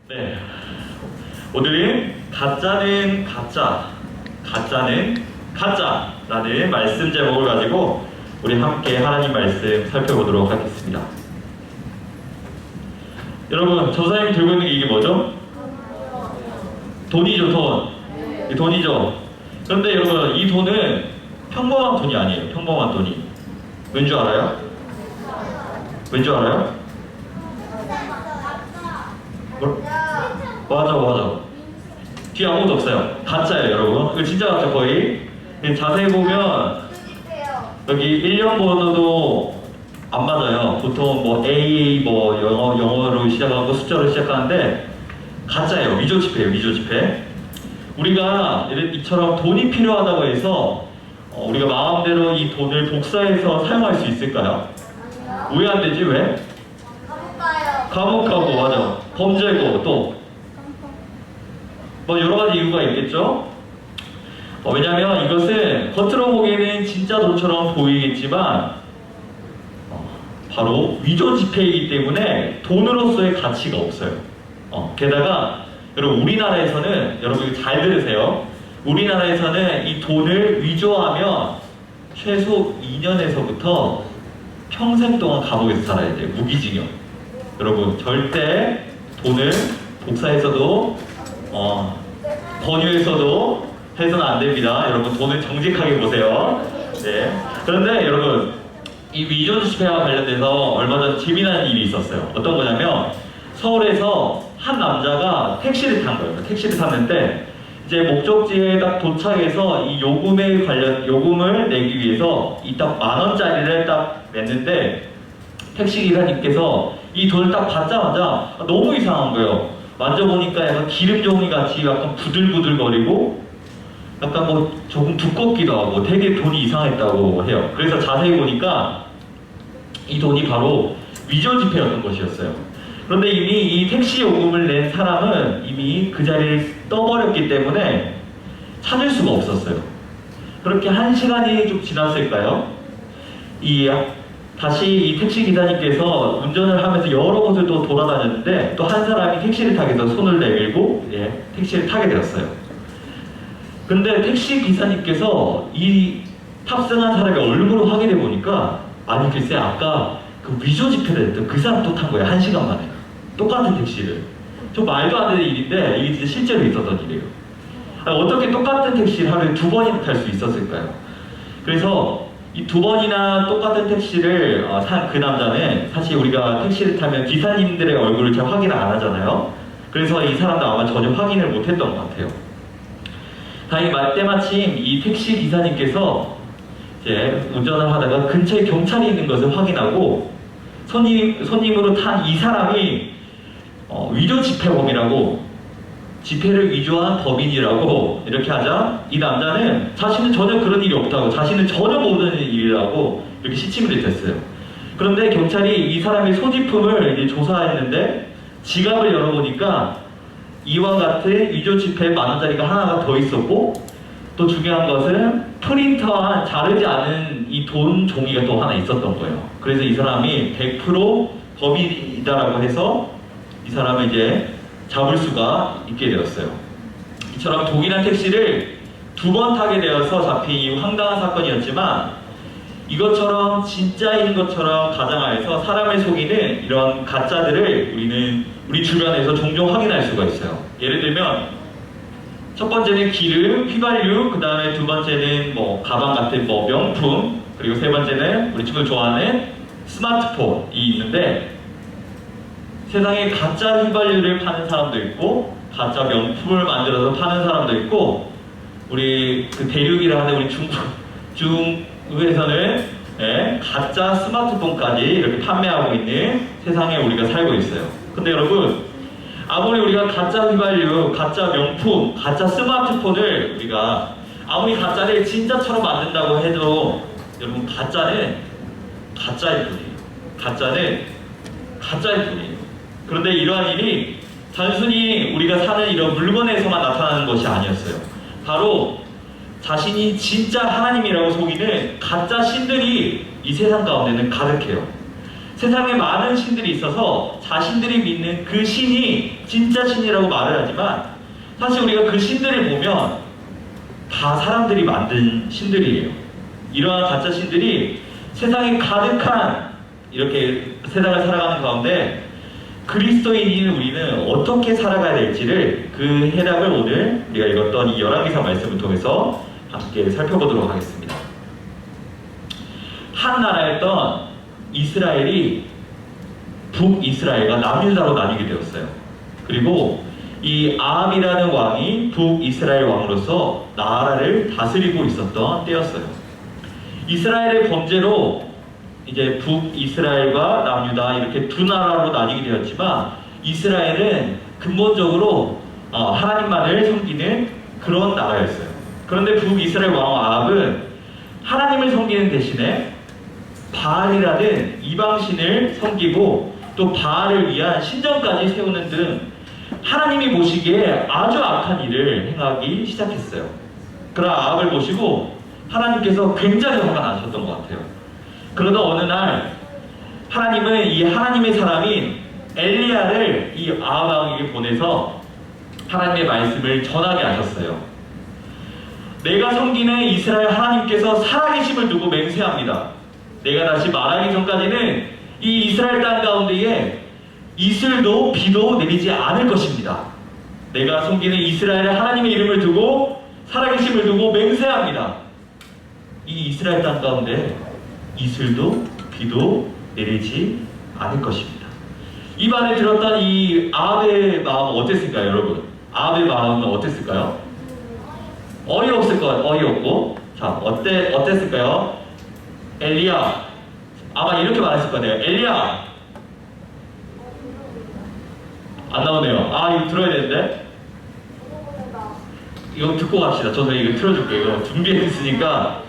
네, 오늘은 가짜는 가짜, 가짜는 가짜라는 말씀 제목을 가지고 우리 함께 하나님 말씀 살펴보도록 하겠습니다. 여러분, 저 선생님이 들고 있는 게 이게 뭐죠? 돈이죠, 돈. 이 돈이죠. 그런데 여러분, 이 돈은 평범한 돈이 아니에요. 평범한 돈이. 왠 줄 알아요? 왠 줄 알아요? 맞아. 뒤에 아무것도 없어요. 가짜예요, 여러분. 이거 진짜 가짜 거의. 자세히 보면 여기 1년 번호도 안 맞아요. 보통 뭐 AA 뭐 영어로 시작하고 숫자로 시작하는데 가짜예요. 위조 지폐예요, 위조 지폐. 우리가 이처럼 돈이 필요하다고 해서 우리가 마음대로 이 돈을 복사해서 사용할 수 있을까요? 왜 안 되지? 왜? 감옥 가고, 맞아. 범죄고, 또 뭐 여러 가지 이유가 있겠죠? 왜냐면 이것은 겉으로 보기에는 진짜 돈처럼 보이겠지만 바로 위조 지폐이기 때문에 돈으로서의 가치가 없어요. 게다가 여러분, 우리나라에서는, 여러분 잘 들으세요. 우리나라에서는 이 돈을 위조하면 최소 2년에서부터 평생 동안 감옥에서 살아야 돼요. 무기징역. 여러분, 절대 돈을 복사해서도 권유해서도 해서는 안 됩니다. 여러분, 돈을 정직하게 보세요. 네. 그런데 여러분, 이 위조 지폐와 관련돼서 얼마 전 재미난 일이 있었어요. 어떤 거냐면 서울에서 한 남자가 택시를 탄 거예요. 택시를 탔는데 이제 목적지에 딱 도착해서 이 요금을 내기 위해서 이 딱 10,000원짜리를 딱 냈는데 택시 기사님께서 이 돈을 딱 받자마자 너무 이상한 거예요. 만져보니까 약간 기름 종이 같이 약간 부들부들거리고 약간 뭐 조금 두껍기도 하고 되게 돈이 이상했다고 해요. 그래서 자세히 보니까 이 돈이 바로 위조 지폐였던 것이었어요. 그런데 이미 이 택시 요금을 낸 사람은 이미 그 자리를 떠버렸기 때문에 찾을 수가 없었어요. 그렇게 1시간이 좀 지났을까요? 다시 이 택시 기사님께서 운전을 하면서 여러 곳을 또 돌아다녔는데 또 한 사람이 택시를 타기 위해서 손을 내밀고 택시를 타게 되었어요. 근데 택시 기사님께서 이 탑승한 사람의 얼굴을 확인해 보니까 아니 글쎄 아까 그 위조 지폐를 했던 그 사람 또 탄 거예요. 1시간 만에. 똑같은 택시를. 저 말도 안 되는 일인데 이게 진짜 실제로 있었던 일이에요. 아니, 어떻게 똑같은 택시를 하루에 2번이나 탈 수 있었을까요? 그래서 이 2번이나 똑같은 택시를 산 그 남자는 사실 우리가 택시를 타면 기사님들의 얼굴을 잘 확인을 안 하잖아요. 그래서 이 사람도 아마 전혀 확인을 못 했던 것 같아요. 다행히 때마침 이 택시 기사님께서 이제 운전을 하다가 근처에 경찰이 있는 것을 확인하고 손님으로 탄 이 사람이 위조 지폐범이라고, 지폐를 위조한 범인이라고 이렇게 하자 이 남자는 자신은 전혀 그런 일이 없다고, 자신은 전혀 모르는 일이라고 이렇게 시침을 했어요. 그런데 경찰이 이 사람의 소지품을 이제 조사했는데 지갑을 열어보니까 이와 같은 위조 지폐 10,000원짜리가 하나가 더 있었고, 또 중요한 것은 프린터한 자르지 않은 이 돈 종이가 또 하나 있었던 거예요. 그래서 이 사람이 100% 범인이다라고 해서 이 사람을 이제 잡을 수가 있게 되었어요. 이처럼 독일한 택시를 2번 타게 되어서 잡힌 이 황당한 사건이었지만 이것처럼 진짜인 것처럼 가장하여서 사람을 속이는 이런 가짜들을 우리 주변에서 종종 확인할 수가 있어요. 예를 들면 첫 번째는 기름, 휘발유, 그 다음에 두 번째는 뭐 가방 같은 뭐 명품, 그리고 세 번째는 우리 친구들 좋아하는 스마트폰이 있는데 세상에 가짜 휘발유를 파는 사람도 있고 가짜 명품을 만들어서 파는 사람도 있고, 우리 그 대륙이라 하는 우리 중국에서는 가짜 스마트폰까지 이렇게 판매하고 있는 세상에 우리가 살고 있어요. 근데 여러분, 아무리 우리가 가짜 휘발유, 가짜 명품, 가짜 스마트폰을 우리가 아무리 가짜를 진짜처럼 만든다고 해도 여러분, 가짜는 가짜일 뿐이에요. 가짜는 가짜일 뿐이에요. 그런데 이러한 일이 단순히 우리가 사는 이런 물건에서만 나타나는 것이 아니었어요. 바로 자신이 진짜 하나님이라고 속이는 가짜 신들이 이 세상 가운데는 가득해요. 세상에 많은 신들이 있어서 자신들이 믿는 그 신이 진짜 신이라고 말을 하지만 사실 우리가 그 신들을 보면 다 사람들이 만든 신들이에요. 이러한 가짜 신들이 세상에 가득한 이렇게 세상을 살아가는 가운데 그리스도인인 우리는 어떻게 살아가야 될지를 그 해답을 오늘 우리가 읽었던 이 열왕기상 말씀을 통해서 함께 살펴보도록 하겠습니다. 한 나라였던 이스라엘이 북이스라엘과 남유다로 나뉘게 되었어요. 그리고 이 아합이라는 왕이 북이스라엘 왕으로서 나라를 다스리고 있었던 때였어요. 이스라엘의 범죄로 이제 북이스라엘과 남유다 이렇게 두 나라로 나뉘게 되었지만 이스라엘은 근본적으로 하나님만을 섬기는 그런 나라였어요. 그런데 북이스라엘 왕 아합은 하나님을 섬기는 대신에 바알이라는 이방신을 섬기고 또 바알을 위한 신전까지 세우는 등 하나님이 보시기에 아주 악한 일을 행하기 시작했어요. 그러나 아합을 보시고 하나님께서 굉장히 화가 나셨던 것 같아요. 그러다 어느 날 하나님은 이 하나님의 사람인 엘리야를 이 아합 왕에게 보내서 하나님의 말씀을 전하게 하셨어요. 내가 섬기는 이스라엘 하나님께서 살아계심을 두고 맹세합니다. 내가 다시 말하기 전까지는 이 이스라엘 땅 가운데에 이슬도 비도 내리지 않을 것입니다. 내가 섬기는 이스라엘의 하나님의 이름을 두고 살아계심을 두고 맹세합니다. 이 이스라엘 땅 가운데 이슬도 비도 내리지 않을 것입니다. 이 말을 들었던 이 아합의 마음은 어땠을까요, 여러분? 아합의 마음은 어땠을까요? 어이없을 것 같아요. 어이없고. 자, 어땠을까요? 엘리야, 아마 이렇게 말했을 거예요. 엘리야, 안 나오네요. 이거 들어야 되는데. 이거 듣고 갑시다. 저도 이거 틀어줄게요. 이거 준비했으니까.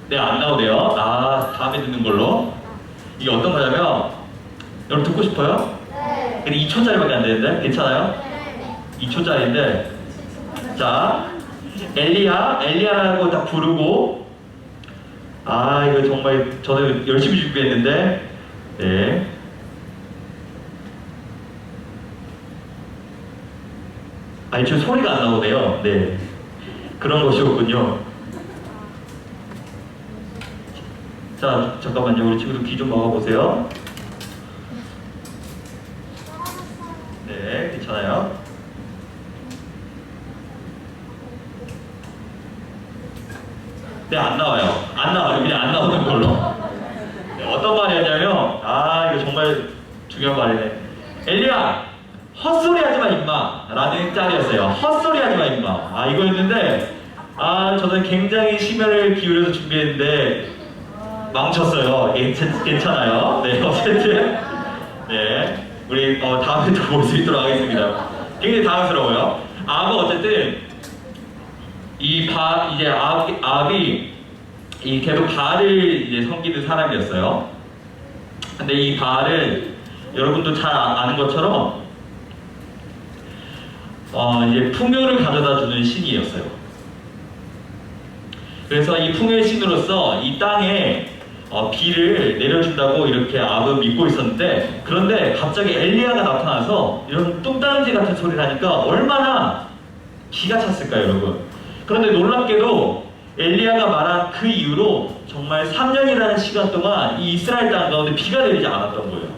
네, 안 나오네요. 다음에 듣는 걸로. 이게 어떤 거냐면, 여러분 듣고 싶어요? 네. 근데 2초짜리밖에 안 되는데? 괜찮아요? 네. 2초짜리인데. 자, 엘리야라고 딱 부르고, 이거 정말 저는 열심히 준비했는데, 네. 지금 소리가 안 나오네요. 네. 그런 것이었군요. 자, 잠깐만요. 우리 친구들 귀 좀 막아보세요. 네, 괜찮아요. 네, 안 나와요. 안 나와요. 그냥 안 나오는 걸로. 네, 어떤 말이었냐면, 이거 정말 중요한 말이네. 엘리야, 헛소리 하지 마, 임마. 라는 짤이었어요. 헛소리 하지 마, 임마. 이거였는데, 저는 굉장히 심혈을 기울여서 준비했는데, 망쳤어요. 괜찮아요. 네, 어쨌든. 네. 우리, 다음에 또 볼 수 있도록 하겠습니다. 굉장히 당황스러워요. 어쨌든, 이제 아합이 계속 바알을 이제 섬기는 사람이었어요. 근데 이 바알은 여러분도 잘 아는 것처럼, 이제 풍요를 가져다 주는 신이었어요. 그래서 이 풍요의 신으로서 이 땅에 비를 내려준다고 이렇게 아합은 믿고 있었는데, 그런데 갑자기 엘리야가 나타나서 이런 뚱딴지 같은 소리를 하니까 얼마나 기가 찼을까요, 여러분? 그런데 놀랍게도 엘리야가 말한 그 이후로 정말 3년이라는 시간 동안 이 이스라엘 땅 가운데 비가 내리지 않았던 거예요.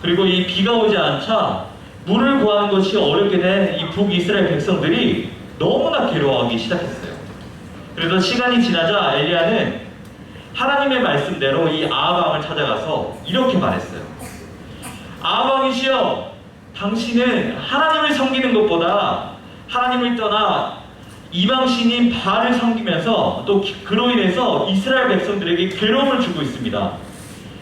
그리고 이 비가 오지 않자 물을 구하는 것이 어렵게 된 이 북이스라엘 백성들이 너무나 괴로워하기 시작했어요. 그래서 시간이 지나자 엘리야는 하나님의 말씀대로 이 아합 왕을 찾아가서 이렇게 말했어요. 아합 왕이시여, 당신은 하나님을 섬기는 것보다 하나님을 떠나 이방신인 바알을 섬기면서 또 그로 인해서 이스라엘 백성들에게 괴로움을 주고 있습니다.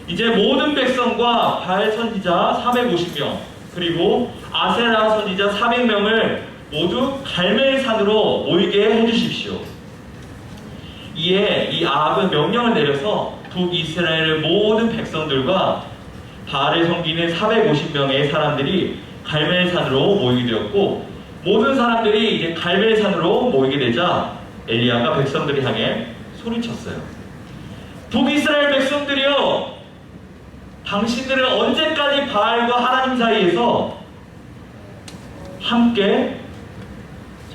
이제 모든 백성과 바알 선지자 450명 그리고 아세라 선지자 400명을 모두 갈멜산으로 모이게 해주십시오. 이에 이 아합은 명령을 내려서 북이스라엘의 모든 백성들과 바알을 섬기는 450명의 사람들이 갈멜산으로 모이게 되었고, 모든 사람들이 이제 갈멜산으로 모이게 되자 엘리야가 백성들을 향해 소리쳤어요. 북이스라엘 백성들이여, 당신들은 언제까지 바알과 하나님 사이에서 함께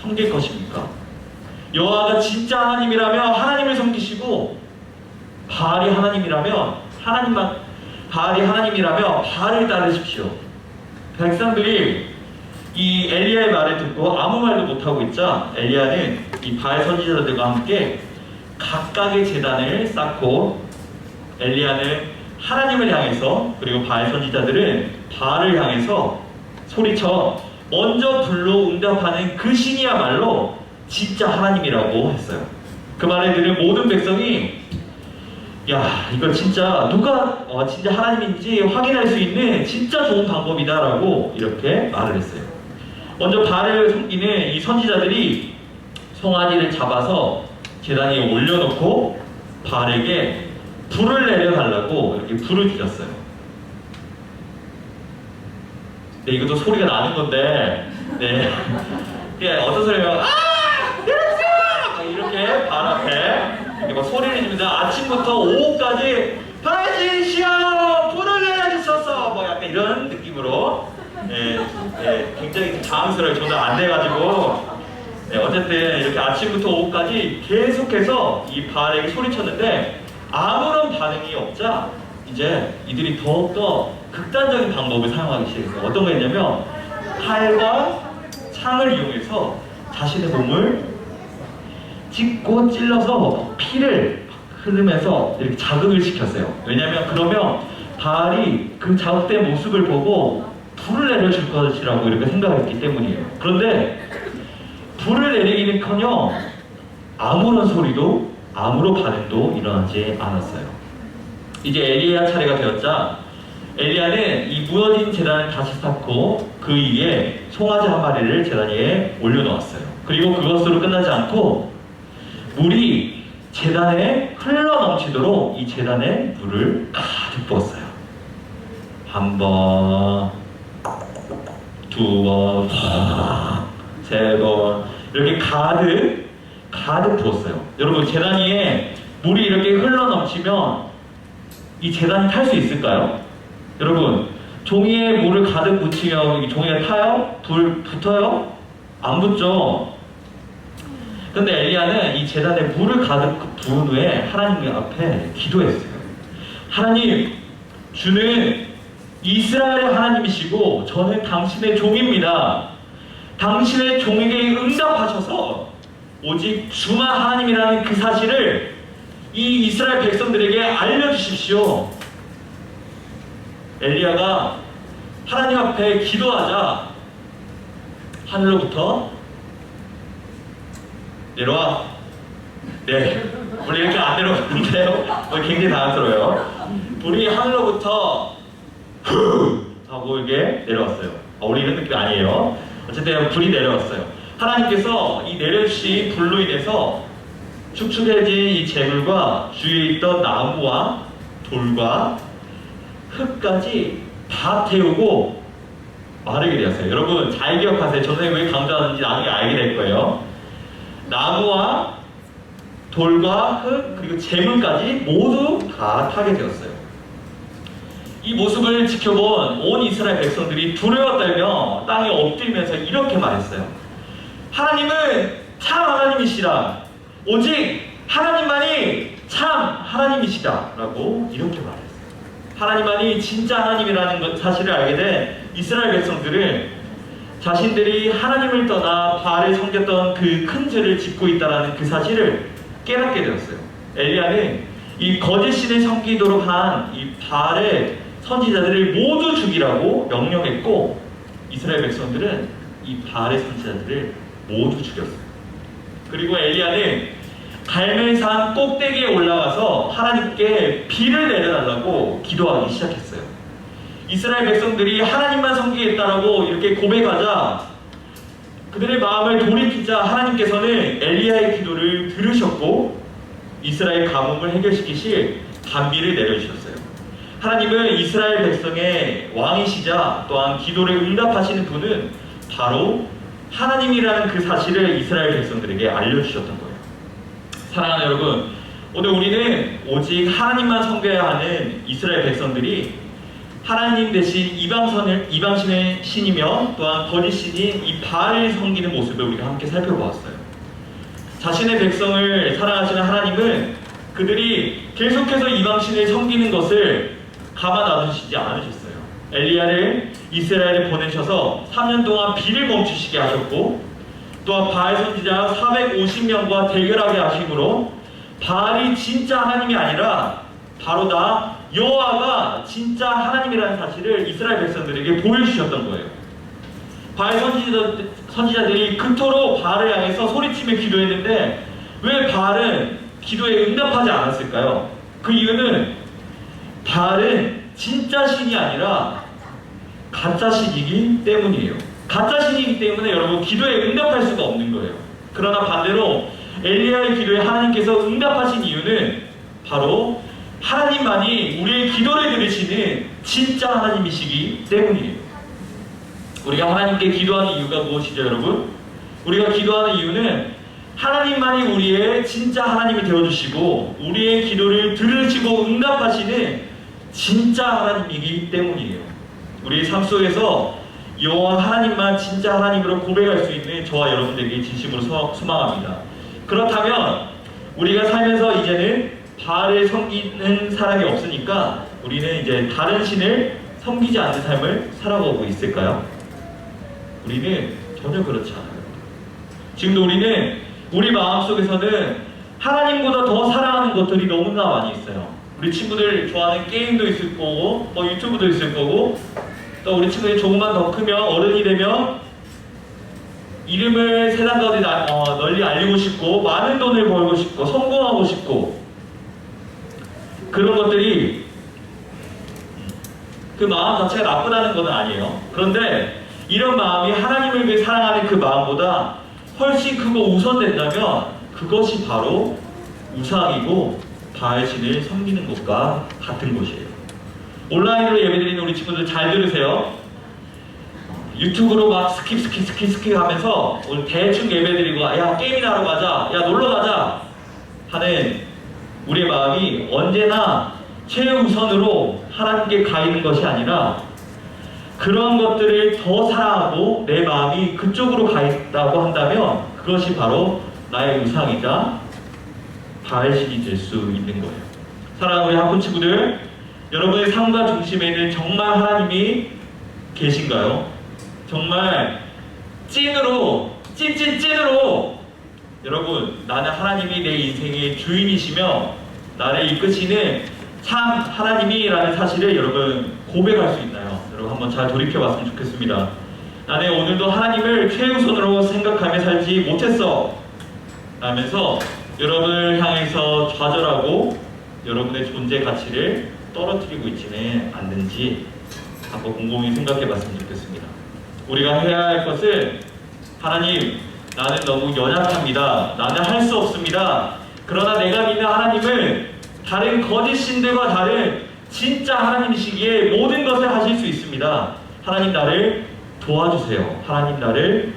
섬길 것입니까? 여호와가 진짜 하나님이라면 하나님을 섬기시고, 바알이 하나님이라면 바알이 하나님이라면 바알을 따르십시오. 백성들이 이 엘리야의 말을 듣고 아무 말도 못하고 있자 엘리야는 이 바알 선지자들과 함께 각각의 제단을 쌓고, 엘리야는 하나님을 향해서, 그리고 바알 선지자들은 바알을 향해서 소리쳐 먼저 불로 응답하는 그 신이야말로 진짜 하나님이라고 했어요. 그 말을 들은 모든 백성이, 야, 이거 진짜 누가 진짜 하나님인지 확인할 수 있는 진짜 좋은 방법이다 라고 이렇게 말을 했어요. 먼저 바알을 섬기는 이 선지자들이 송아지를 잡아서 제단에 올려놓고 바알에게 불을 내려달라고 이렇게 불을 주셨어요. 네, 이것도 소리가 나는 건데, 네, 이게 어떤 소리냐면, 내려주세요! 이렇게 바알 앞에 이렇게 막 소리를 지르면서 아침부터 오후까지 바알이시여 불을 내려주셔서 뭐 약간 이런 느낌으로, 굉장히 당황스러워요. 저도 안 돼가지고. 어쨌든 이렇게 아침부터 오후까지 계속해서 이 바알에게 소리쳤는데 아무런 반응이 없자 이제 이들이 더욱더 극단적인 방법을 사용하기 시작했어요. 어떤 거였냐면, 칼과 창을 이용해서 자신의 몸을 찢고 찔러서 피를 흐르면서 이렇게 자극을 시켰어요. 왜냐면 그러면 바알이 그 자극된 모습을 보고 불을 내려줄 것이라고 이렇게 생각했기 때문이에요. 그런데 불을 내리기는커녕 아무런 소리도 아무런 반응도 일어나지 않았어요. 이제 엘리야 차례가 되었자 엘리야는 이 무너진 제단을 다시 쌓고 그 위에 송아지 한 마리를 제단 위에 올려놓았어요. 그리고 그것으로 끝나지 않고 물이 제단에 흘러넘치도록 이 제단에 물을 가득 부었어요. 한 번, 두 번, 세 번, 이렇게 가득 부었어요. 여러분, 제단 위에 물이 이렇게 흘러넘치면 이 제단이 탈 수 있을까요? 여러분, 종이에 물을 가득 묻히면 이 종이가 타요? 불 붙어요? 안 붙죠? 근데 엘리야는 이 제단에 물을 가득 부은 후에 하나님 앞에 기도했어요. 하나님, 주는 이스라엘의 하나님이시고 저는 당신의 종입니다. 당신의 종에게 응답하셔서 오직 주만 하나님이라는 그 사실을 이 이스라엘 백성들에게 알려주십시오. 엘리야가 하나님 앞에 기도하자 하늘로부터 내려와. 네, 원래 이렇게 안 내려오는데요. 굉장히 당황스러워요. 불이 하늘로부터 후 하고 이게 내려왔어요. 우리 이런 느낌 아니에요. 어쨌든 불이 내려왔어요. 하나님께서 이 내려주신 불로 인해서 축축해진 이 재물과 주위에 있던 나무와 돌과 흙까지 다 태우고 마르게 되었어요. 여러분 잘 기억하세요. 저 선생님이 왜 강조하는지 나중에 알게 될 거예요. 나무와 돌과 흙 그리고 재물까지 모두 다 타게 되었어요. 이 모습을 지켜본 온 이스라엘 백성들이 두려워 떨며 땅에 엎드리면서 이렇게 말했어요. 하나님은 참 하나님이시라. 오직 하나님만이 참 하나님이시다 라고 이렇게 말했어요. 하나님만이 진짜 하나님이라는 사실을 알게 된 이스라엘 백성들은 자신들이 하나님을 떠나 바알을 섬겼던 그 큰 죄를 짓고 있다는 그 사실을 깨닫게 되었어요. 엘리야는 이 거짓 신을 섬기도록 한 이 바알의 선지자들을 모두 죽이라고 명령했고, 이스라엘 백성들은 이 바알의 선지자들을 모두 죽였어요. 그리고 엘리야는 갈멜산 꼭대기에 올라가서 하나님께 비를 내려달라고 기도하기 시작했어요. 이스라엘 백성들이 하나님만 섬기겠다라고 이렇게 고백하자 그들의 마음을 돌이키자 하나님께서는 엘리야의 기도를 들으셨고 이스라엘 가뭄을 해결시키실 단비를 내려주셨어요. 하나님은 이스라엘 백성의 왕이시자 또한 기도를 응답하시는 분은 바로 하나님이라는 그 사실을 이스라엘 백성들에게 알려주셨던 거예요. 사랑하는 여러분, 오늘 우리는 오직 하나님만 섬겨야 하는 이스라엘 백성들이 하나님 대신 이방신의 신이며 또한 거짓 신인 이 바알을 섬기는 모습을 우리가 함께 살펴보았어요. 자신의 백성을 사랑하시는 하나님은 그들이 계속해서 이방신을 섬기는 것을 가만 놔두시지 않으셨어요. 엘리야를 이스라엘에 보내셔서 3년 동안 비를 멈추시게 하셨고, 또한 바알 선지자 450명과 대결하게 하심으로 바알이 진짜 하나님이 아니라 바로 다 여호와가 진짜 하나님이라는 사실을 이스라엘 백성들에게 보여주셨던 거예요. 바알 선지자들이 그토록 바알을 향해서 소리치며 기도했는데 왜 바알은 기도에 응답하지 않았을까요? 그 이유는 바알은 진짜 신이 아니라 가짜 신이기 때문이에요. 가짜 신이기 때문에 여러분 기도에 응답할 수가 없는 거예요. 그러나 반대로 엘리야의 기도에 하나님께서 응답하신 이유는 바로 하나님만이 우리의 기도를 들으시는 진짜 하나님이시기 때문이에요. 우리가 하나님께 기도하는 이유가 무엇이죠, 여러분? 우리가 기도하는 이유는 하나님만이 우리의 진짜 하나님이 되어주시고 우리의 기도를 들으시고 응답하시는 진짜 하나님이기 때문이에요. 우리의 삶 속에서 여호와 하나님만 진짜 하나님으로 고백할 수 있는 저와 여러분들에게 진심으로 소망합니다. 그렇다면 우리가 살면서 이제는 바알을 섬기는 사람이 없으니까 우리는 이제 다른 신을 섬기지 않는 삶을 살아가고 있을까요? 우리는 전혀 그렇지 않아요. 지금도 우리는 우리 마음속에서는 하나님보다 더 사랑하는 것들이 너무나 많이 있어요. 우리 친구들 좋아하는 게임도 있을 거고 뭐 유튜브도 있을 거고, 또 우리 친구들이 조금만 더 크면 어른이 되면 이름을 세상 가운데 널리 알리고 싶고 많은 돈을 벌고 싶고 성공하고 싶고, 그런 것들이 그 마음 자체가 나쁘다는 건 아니에요. 그런데 이런 마음이 하나님을 위해 사랑하는 그 마음보다 훨씬 크고 우선된다면 그것이 바로 우상이고 바알신을 섬기는 것과 같은 것이에요. 온라인으로 예배드리는 우리 친구들 잘 들으세요. 유튜브로 막 스킵 하면서 오늘 대충 예배드리고 야 게임이나 하러 가자, 야 놀러 가자 하는 우리의 마음이 언제나 최우선으로 하나님께 가 있는 것이 아니라 그런 것들을 더 사랑하고 내 마음이 그쪽으로 가 있다고 한다면 그것이 바로 나의 우상이자 바알신이 될 수 있는 거예요. 사랑하는 우리 학군 친구들, 여러분의 삶과 중심에는 정말 하나님이 계신가요? 정말 찐으로 여러분, 나는 하나님이 내 인생의 주인이시며 나를 이끄시는 참 하나님이라는 사실을 여러분 고백할 수 있나요? 여러분 한번 잘 돌이켜봤으면 좋겠습니다. 나는 오늘도 하나님을 최우선으로 생각하며 살지 못했어 라면서 여러분을 향해서 좌절하고 여러분의 존재 가치를 떨어뜨리고 있지는 않는지 한번 곰곰이 생각해봤으면 좋겠습니다. 우리가 해야 할 것은 하나님, 나는 너무 연약합니다. 나는 할 수 없습니다. 그러나 내가 믿는 하나님은 다른 거짓 신들과 다른 진짜 하나님이시기에 모든 것을 하실 수 있습니다. 하나님 나를 도와주세요. 하나님 나를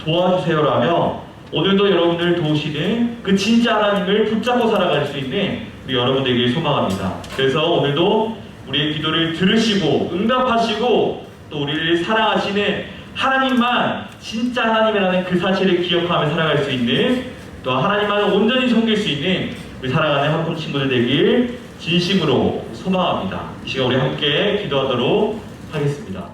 도와주세요라며 오늘도 여러분들을 도우시는 그 진짜 하나님을 붙잡고 살아갈 수 있는 우리 여러분들에게 소망합니다. 그래서 오늘도 우리의 기도를 들으시고 응답하시고 또 우리를 사랑하시는 하나님만 진짜 하나님이라는 그 사실을 기억하며 살아갈 수 있는, 또 하나님만 온전히 섬길 수 있는 우리 사랑하는 학군 친구들 되길 진심으로 소망합니다. 이 시간 우리 함께 기도하도록 하겠습니다.